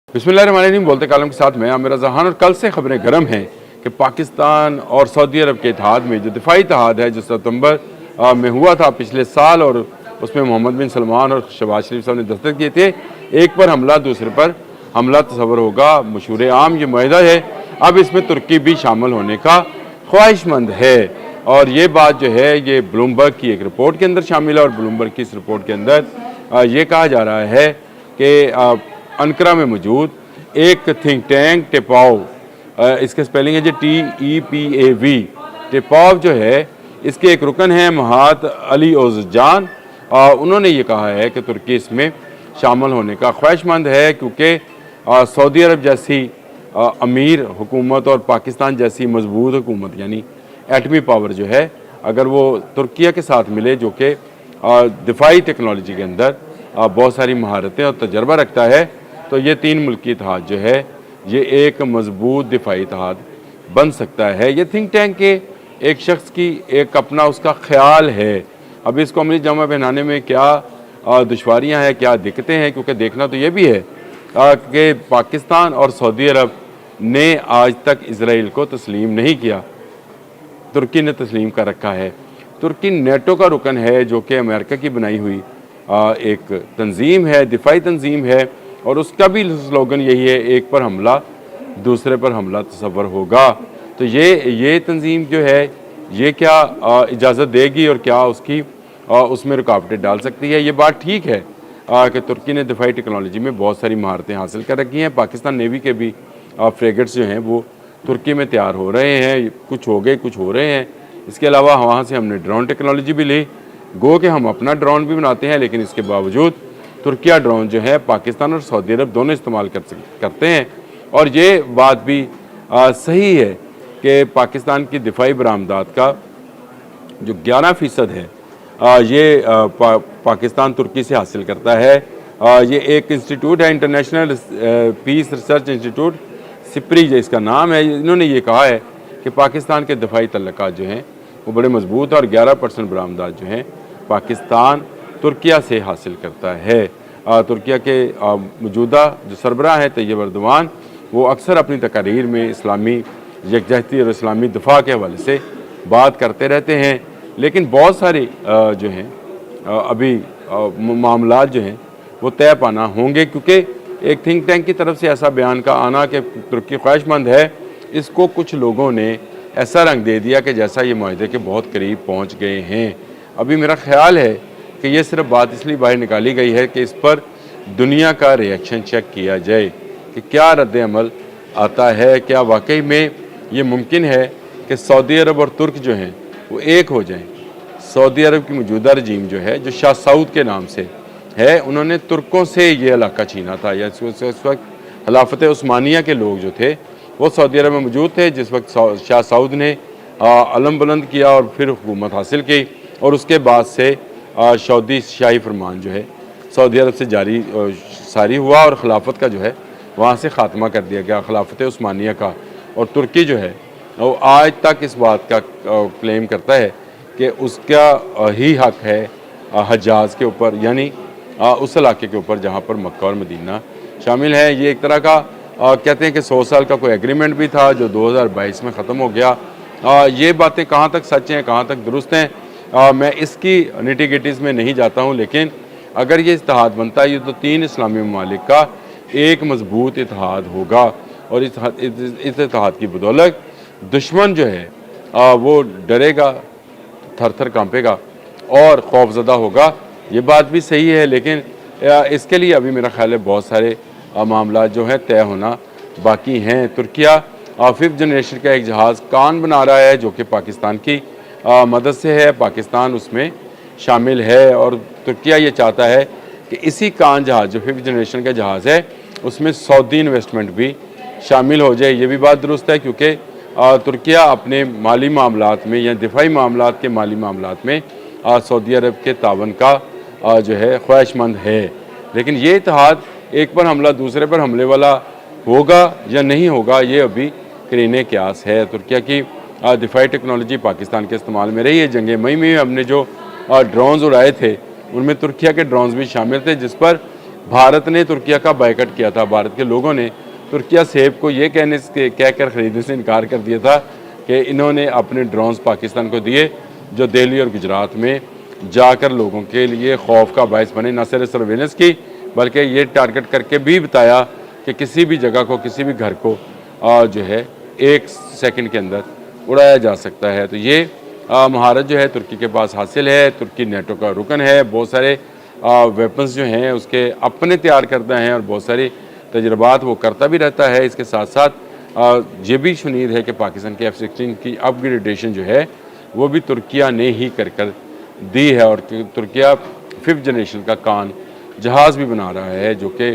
बिस्मिल्लाहिर्रहमानिर्रहीम। बोलते कालम के साथ मैं आमिर जहान। और कल से खबरें गर्म हैं कि पाकिस्तान और सऊदी अरब के इत्तेहाद में जो दिफाई इत्तेहाद है जो सितंबर में हुआ था पिछले साल, और उसमें मोहम्मद बिन सलमान और शहबाज शरीफ साहब ने दस्तखत किए थे। एक पर हमला दूसरे पर हमला तस्वर होगा, मशहूर आम ये मुआहिदा है। अब इसमें तुर्की भी शामिल होने का ख्वाहिशमंद है, और ये बात जो है ये ब्लूमबर्ग की एक रिपोर्ट के अंदर शामिल है। और ब्लूमबर्ग की इस रिपोर्ट के अंदर ये कहा जा रहा है कि अंकरा में मौजूद एक थिंक टैंक टेपाव, इसके स्पेलिंग है जी TEPAV, टेपाव जो है इसके एक रुकन है महात अली ओज़जान। उन्होंने ये कहा है कि तुर्की इसमें शामिल होने का ख्वाहिशमंद है, क्योंकि सऊदी अरब जैसी अमीर हुकूमत और पाकिस्तान जैसी मजबूत हुकूमत यानी एटमी पावर जो है, अगर वो तुर्किया के साथ मिले जो कि दिफाई टेक्नोलॉजी के अंदर बहुत सारी महारतें और तजर्बा रखता है, तो ये तीन मुल्की इत्तेहाद जो है ये एक मजबूत दिफाई इत्तेहाद बन सकता है। ये थिंक टैंक के एक शख्स की एक अपना उसका ख्याल है। अब इसको अमली जमा पहनाने में क्या दुश्वारियाँ हैं, क्या दिक्कतें हैं, क्योंकि देखना तो ये भी है कि पाकिस्तान और सऊदी अरब ने आज तक इसराइल को तस्लीम नहीं किया, तुर्की ने तस्लीम कर रखा है। तुर्की नेटो का रुकन है जो कि अमेरिका की बनाई हुई एक तंजीम है, दिफाई तंजीम है, और उसका भी स्लोगन यही है, एक पर हमला दूसरे पर हमला तस्वर होगा। तो ये तंजीम जो है ये क्या इजाज़त देगी और क्या उसकी उसमें रुकावटें डाल सकती है। ये बात ठीक है कि तुर्की ने दिफाई टेक्नोलॉजी में बहुत सारी महारतें हासिल कर रखी हैं। पाकिस्तान नेवी के भी फ्रेगेट्स जो हैं वो तुर्की में तैयार हो रहे हैं, कुछ हो गए कुछ हो रहे हैं। इसके अलावा वहाँ से हमने ड्रोन टेक्नोलॉजी भी ली, गो कि हम अपना ड्रोन भी बनाते हैं, लेकिन इसके बावजूद तुर्किया ड्रोन जो है पाकिस्तान और सऊदी अरब दोनों इस्तेमाल करते हैं। और ये बात भी सही है कि पाकिस्तान की दिफाई बरामदात का जो 11% है ये पाकिस्तान तुर्की से हासिल करता है। ये एक इंस्टीट्यूट है, international peace research institute, SIPRI इसका नाम है। इन्होंने ये कहा है कि पाकिस्तान के दिफाई तल्लुकात जो हैं वो बड़े मजबूत और 11% बरामदात जो हैं पाकिस्तान तुर्किया से हासिल करता है। तुर्किया के मौजूदा जो सरबराह हैं तैयब एर्दोगान, वो अक्सर अपनी तकारीर में इस्लामी यकजहती और इस्लामी दिफा के हवाले से बात करते रहते हैं, लेकिन बहुत सारे जो हैं अभी मामला जो हैं वो तय पाना होंगे, क्योंकि एक थिंक टैंक की तरफ से ऐसा बयान का आना कि तुर्की ख्वाहिशमंद है, इसको कुछ लोगों ने ऐसा रंग दे दिया कि जैसा ये मुआहदे के बहुत करीब पहुँच गए हैं। अभी मेरा ख्याल है कि ये सिर्फ बात इसलिए बाहर निकाली गई है कि इस पर दुनिया का रिएक्शन चेक किया जाए कि क्या रद्द अमल आता है, क्या वाकई में ये मुमकिन है कि सऊदी अरब और तुर्क जो हैं वो एक हो जाएं। सऊदी अरब की मौजूदा रजीम जो है, जो शाह सऊद के नाम से है, उन्होंने तुर्कों से ये इलाका छीना था, या इस वक्त खिलाफत उस्मानिया के लोग जो थे वो सऊदी अरब में मौजूद थे जिस वक्त शाह सऊद ने अलम बुलंद किया और फिर हुकूमत हासिल की, और उसके बाद से सऊदी शाही फरमान जो है सऊदी अरब से सारी हुआ और खिलाफत का जो है वहाँ से ख़ात्मा कर दिया गया, खिलाफत उस्मानिया का। और तुर्की जो है वो आज तक इस बात का क्लेम करता है कि उसका ही हक है हजाज के ऊपर, यानी उस इलाके के ऊपर जहाँ पर मक्का और मदीना शामिल है। ये एक तरह का कहते हैं कि 100 साल का कोई एग्रीमेंट भी था जो 2022 में ख़त्म हो गया। ये बातें कहाँ तक सच हैं, कहाँ तक दुरुस्त हैं, मैं इसकी निटी-गिटीज़ में नहीं जाता हूँ, लेकिन अगर ये इत्तेहाद बनता है ये तो 3 इस्लामी ममालिक का एक मजबूत इत्तेहाद होगा, और इस इत्तेहाद की बदौलत दुश्मन जो है वो डरेगा, थर थर कांपेगा और खौफजदा होगा। ये बात भी सही है, लेकिन इसके लिए अभी मेरा ख्याल है बहुत सारे मामला जो हैं तय होना बाकी हैं। तुर्किया 5th जनरेशन का एक जहाज़ कान बना रहा है जो कि पाकिस्तान की मदद से है, पाकिस्तान उसमें शामिल है, और तुर्किया ये चाहता है कि इसी कान जहाज़ जो 5th जनरेशन का जहाज़ है उसमें सऊदी इन्वेस्टमेंट भी शामिल हो जाए। ये भी बात दुरुस्त है, क्योंकि तुर्किया अपने माली मामलात में या दिफाई मामलात के माली मामलात में सऊदी अरब के तावन का जो है ख्वाहिशमंद है। लेकिन ये इत्तेहाद एक पर हमला दूसरे पर हमले वाला होगा या नहीं होगा, ये अभी करीने क्यास है। तुर्किया की दिफाई टेक्नोलॉजी पाकिस्तान के इस्तेमाल में रही है। जंग मई में हमने जो ड्रोन्स उड़ाए थे उनमें तुर्किया के ड्रोन्स भी शामिल थे, जिस पर भारत ने तुर्किया का बायकॉट किया था। भारत के लोगों ने तुर्किया सेब को ये कहकर ख़रीदने से इनकार कर दिया था कि इन्होंने अपने ड्रोन्स पाकिस्तान को दिए, जो दिल्ली और गुजरात में जाकर लोगों के लिए खौफ का बायस बने। न सिर्फ सर्वेलेंस की, बल्कि ये टारगेट करके भी बताया कि किसी भी जगह को, किसी भी घर को जो है 1 सेकंड के अंदर उड़ाया जा सकता है। तो ये महारत जो है तुर्की के पास हासिल है। तुर्की नेटो का रुकन है। बहुत सारे वेपन्स जो हैं उसके अपने तैयार करता है और बहुत सारे तजर्बात वो करता भी रहता है। इसके साथ साथ ये भी शुनीद है कि पाकिस्तान के F-16 की अपग्रेडेशन जो है वो भी तुर्किया ने ही कर दी है। और तुर्किया 5th जनरेशन का कान जहाज़ भी बना रहा है, जो कि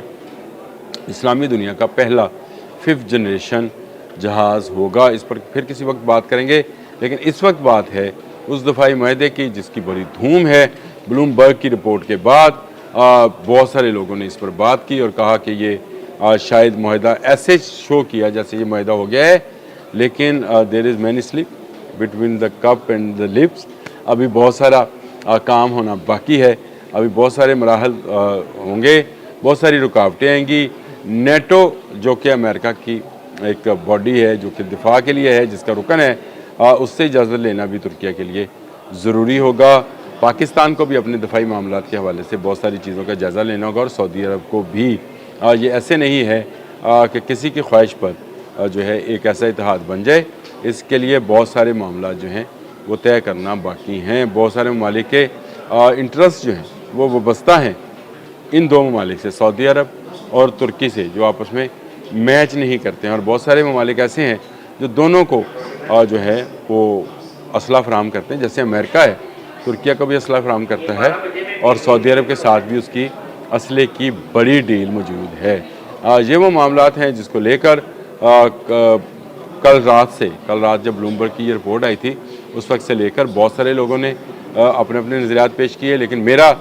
इस्लामी दुनिया का पहला 5th जनरेशन जहाज़ होगा। इस पर फिर किसी वक्त बात करेंगे, लेकिन इस वक्त बात है उस दफ़ाई माहदे की जिसकी बड़ी धूम है। ब्लूमबर्ग की रिपोर्ट के बाद बहुत सारे लोगों ने इस पर बात की और कहा कि ये शायद माहदा ऐसे शो किया जैसे ये माहदा हो गया है, लेकिन there is many slip between the cup and the lips. अभी बहुत सारा काम होना बाकी है। अभी बहुत सारे मराहल होंगे, बहुत सारी रुकावटें आएंगी। नेटो जो कि अमेरिका की एक बॉडी है, जो कि दिफा के लिए है, जिसका रुकन है, उससे इजाज़त लेना भी तुर्किया के लिए ज़रूरी होगा। पाकिस्तान को भी अपने दफाई मामलात के हवाले से बहुत सारी चीज़ों का जायज़ा लेना होगा और सऊदी अरब को भी। ये ऐसे नहीं है कि किसी की ख्वाहिश पर जो है एक ऐसा इत्तेहाद बन जाए। इसके लिए बहुत सारे मामला जो हैं वो तय करना बाकी हैं। बहुत सारे ममालिक के इंटरेस्ट जो हैं वो वाबस्ता हैं इन दो ममालिक से, सऊदी अरब और तुर्की से, जो आपस में मैच नहीं करते हैं। और बहुत सारे ममालिक ऐसे हैं जो दोनों को जो है वो असला फराहम करते हैं। जैसे अमेरिका है, तुर्किया को भी असला फराहम करता है और सऊदी अरब के साथ भी उसकी असले की बड़ी डील मौजूद है। ये वो मामलात हैं जिसको लेकर कल रात जब ब्लूमबर्ग की ये रिपोर्ट आई थी, उस वक्त से लेकर बहुत सारे लोगों ने अपने अपने नज़रियात पेश किए। लेकिन मेरा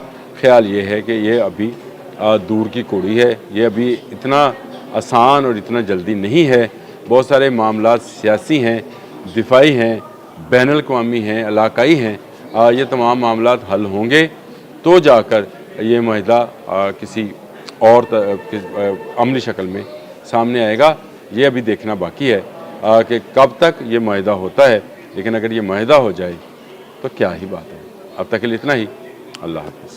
ख्याल ये है कि ये अभी दूर की कौड़ी है। ये अभी इतना आसान और इतना जल्दी नहीं है। बहुत सारे मामलात सियासी हैं, दिफाई हैं, बैनुल अक़वामी हैं, इलाकाई हैं। ये तमाम मामलात हल होंगे तो जाकर ये माहदा किसी और अमली शक्ल में सामने आएगा। ये अभी देखना बाकी है कि कब तक ये माहदा होता है। लेकिन अगर ये माहदा हो जाए तो क्या ही बात है। अब तक के लिए इतना ही। अल्लाह हाफ़िज़।